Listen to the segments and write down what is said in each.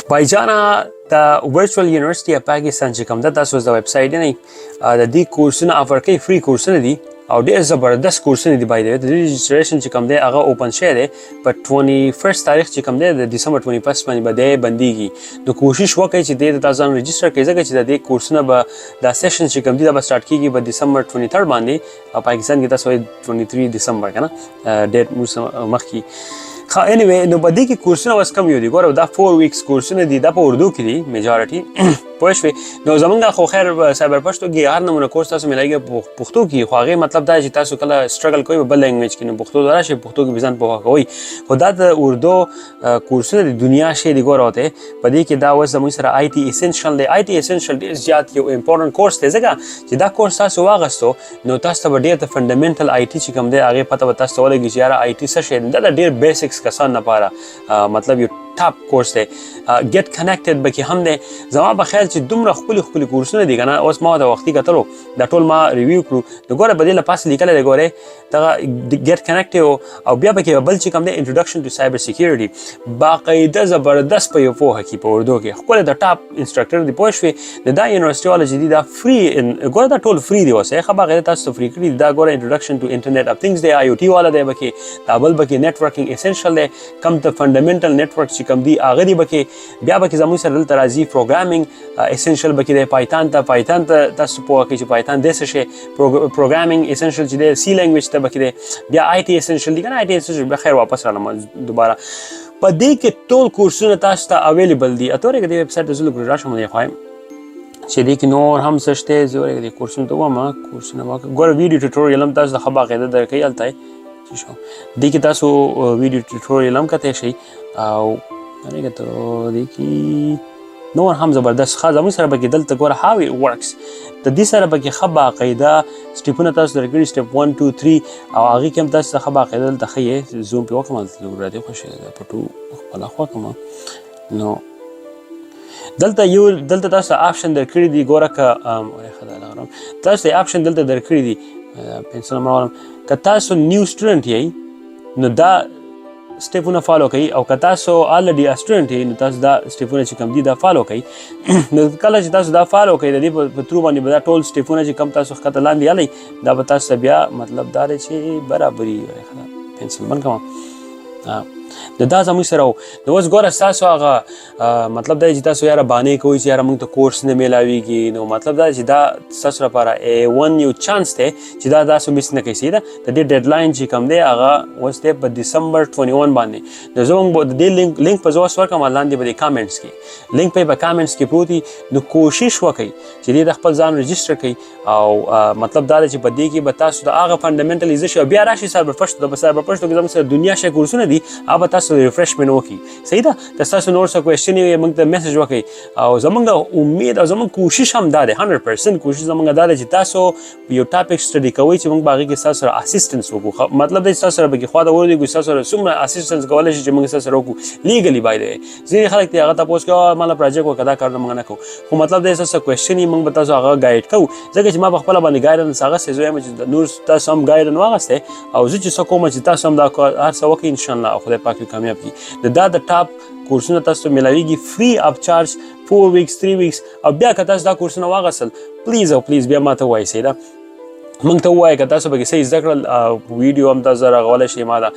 بایجانا د ورچوئل یونیورسٹی اف پاکستان چې کوم ده تاسو د ویب سایټ نه د دې کورسونه افر کوي فری کورسونه دي او ډېر زبردست کورسونه دي بای د رجسټریشن چې کوم دی هغه اوپن شوی دی په 21 تاریخ چې کوم دی د ډسمبر 21 باندې به دی بندیږي نو کوشش وکړئ چې د تاسو ځان رجسټر کړئ ځکه چې د دې کورسونه به دا سیشن چې کوم دی دا به سٹارټ کیږي په ډسمبر 23 باندې او پاکستان کې تاسو 23 ډسمبر کنه ډیټ مخکې anyway نو په دې کې کورسونه اوس کم یو دي ګوره دا 4 ویکس کورسونه دي دا په اردو کې دي میجارټي پوه شوې نو زمونږ خو خیر سایبر پښتو کې هر نمونه کورس تاسو ملایږي پښتو کې خو هغه مطلب دا چې تاسو کله سټرګل کوئ په بل لینګویج کې نو پښتو راشي پښتو کې ځان پوهه کوئ خو دا د اردو کورسونه د دنیا شی دی ګوره وته په دې کې دا اوس زموږ سره آی ټي اسنشل دی آی ټي اسنشل ډېر زیات یو امپورټنت کورس دی ځکه چې دا کورس تاسو واغستو نو تاسو ته ډېر د فنډامنټل آی ټي چې کوم دی هغه پته به تاسو ولګي چې یاره آی ټي څه شی دی دا ډېر بیسکس کسان لپاره مطلب یو ټاپ کورس دی ګیټ کنیکټډ بکی هم دی زما په خیال چې دومره خپل کورسونه دي کنه اوس ما د وختي کتلو دا ټول ما ریویو کړو د ګوره بدله پاس لیکل دی ګوره دا ګیټ کنیکټ او بیا پکې بل چې کوم دی انټروډکشن ټو سایبر سیکیورټي باقاعده زبردست په یو پوهه کې په اردو کې خپل د ټاپ انسټرکټر دی پوه شوې د دا یونیورسټي والا چې دی دا فری ګوره دا ټول فری دی اوسه خبره غیر تاسو فری کړی دا ګوره انټروډکشن ټو انټرنیټ اف ثینګز دی آی او ټي والا دی بکې دا بل بکې نتورکینګ اسنشل دی کم ته فنډامنټل نتورک چې کوم دی هغه دی بکې بیا بکې زموږ سره دلته راځي پروګرامینګ اسنشل بکې دی پایتان ته تاسو پوهه کوئ چې پایتان د څه شی پروګرامینګ اسنشل چې دی سی لینګویج ته بکې دی بیا آی ټي اسنشل دی کنه آی ټي اسنشل بیا خیر واپس رالم دوباره په دې کې ټول کورسونه تاسو ته اویلیبل دي اتورې کې د ویب سایټ د زلو راشم دی خوایم چې دې کې نور هم څه شته زورې د کورسونه ته واما کورسونه واکه ګور ویډیو ټیوټوریال هم تاسو د خبره قاعده درکې الته چې شو دې کې تاسو ویډیو ټیوټوریال هم کته شي او هغه ته دې کې نور هم زبردست خاص زموږ سره بګیدل ته ګوره هاو اټ ورکس د دې سره بګي خبا قاعده سټیپونه تاسو درکړي سټپ 1 2 3 او هغه کوم تاسو خبا قاعده دلته خې زوم په وکم ضرورت دی خوشاله پټو خپل خوا کوم نو دلته تاسو آپشن درکړي دي ګوره ک خدای لغرم تاسو آپشن دلته درکړي دي پنسل مروم ک تاسو نیو سټوډنټ یې نو دا سټیپونه فالو کوي او که تاسو الریډي اسټوډنټ یې نو تاسو دا سټیپونه چې کوم دي دا فالو کوي نو کله چې تاسو دا فالو کوي د دې په ترو باندې به دا ټول سټیپونه چې کم تاسو ښکته لاندې الی دا به تاسو بیا مطلب دا دی چې برابري پنسل بند کوم دا زموږ سره نو اوس ګوره ستاسو هغه مطلب دا چې تاسو یاره بانې کوئ چې یاره موږ ته کورس نه میلاویږي نو مطلب دا چې دا ستاسو لپاره A1 یو چانس دی چې دا تاسو مس نه کوئ سیده د دې ډیډلاین چې کوم دی هغه اوس دی په ډسمبر 21 باندې نو زه موږ د دې لینک په زه اوس ورکړم لاندې به د کامنټس کې لینک په کامنټس کې پروت وي نو کوشش وکړئ چې دې د خپل ځان رجسټر کړئ او مطلب دا دی چې په دې کې به تاسو د هغه فنډامنټل زده شي بیا راشي سایبر پښتو د سایبر پښتو کې زموږ سره دنیا شي کورسونه دي هغه تاسو ریفرشمنت وکړي صحیح ده که تاسو نور څه کوېسچن وي موږ ته میسج وکړئ او زموږ امید او زموږ کوشش هم دا دی 100% کوشش زموږ دا دی چې تاسو یو ټاپک سټډي کوئ چې موږ په هغې کې ستاسو سره اسسټنس وکړو مطلب دا چې ستاسو سره پکې خوا ته ورودېږو ستاسو سره څومره اسسټنس کولی شي چې موږ ستاسو سره وکړو لیګلي باید ځینې خلک دي هغه تپوس کوي ماله پروجیکټ وکړه دا کارونه موږ نه کوو خو مطلب دا چې ستاسو کوېسچن یې موږ به تاسو هغه ګایډ کوو ځکه چې ما په خپله باندې ګایډنس هغسې زه وایم چې نور تاسو هم ګایډن واغستی او زه چې څه کوم چې تاسو هم دا هر څه وکړئ انشاءالله او خدای پاک کامیاب کړي دا د ټاپ کورسونه تاسو ملاویږي فری اپ چارج 4 ویکس 3 ویکس او بیا که تاسو دا کورسونه واغسل پلیز او پلیز بیا ماته وایئ صحیح ده موږ ته ووایه که تاسو پکې صحیح زده کړل ویډیو هم تاسو راغولی شئ ما ده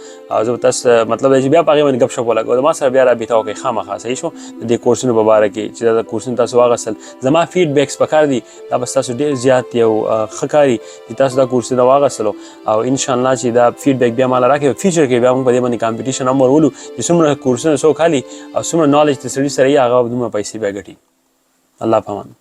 زه به تاسو مطلب دی چې بیا په هغې باندې ګپ شپ ولګوو ما سره بیا رابطه وکړئ خامخا صحیح شو د دې کورسونو په باره کې چې دا کورسونه تاسو واغستل زما فیډبیکس پکار دي دا به ستاسو ډېر زیات یو ښه کاري چې تاسو دا کورسونه واغستلو او انشاءالله چې دا فیډبیک بیا ماله راکړئ فیچر کې بیا موږ په دې باندې کمپټیشن هم ورولو چې څومره کورسونه څوک حالي او څومره نالج د سړي سره یې هغه دومره پیسې بیا ګټي الله پامان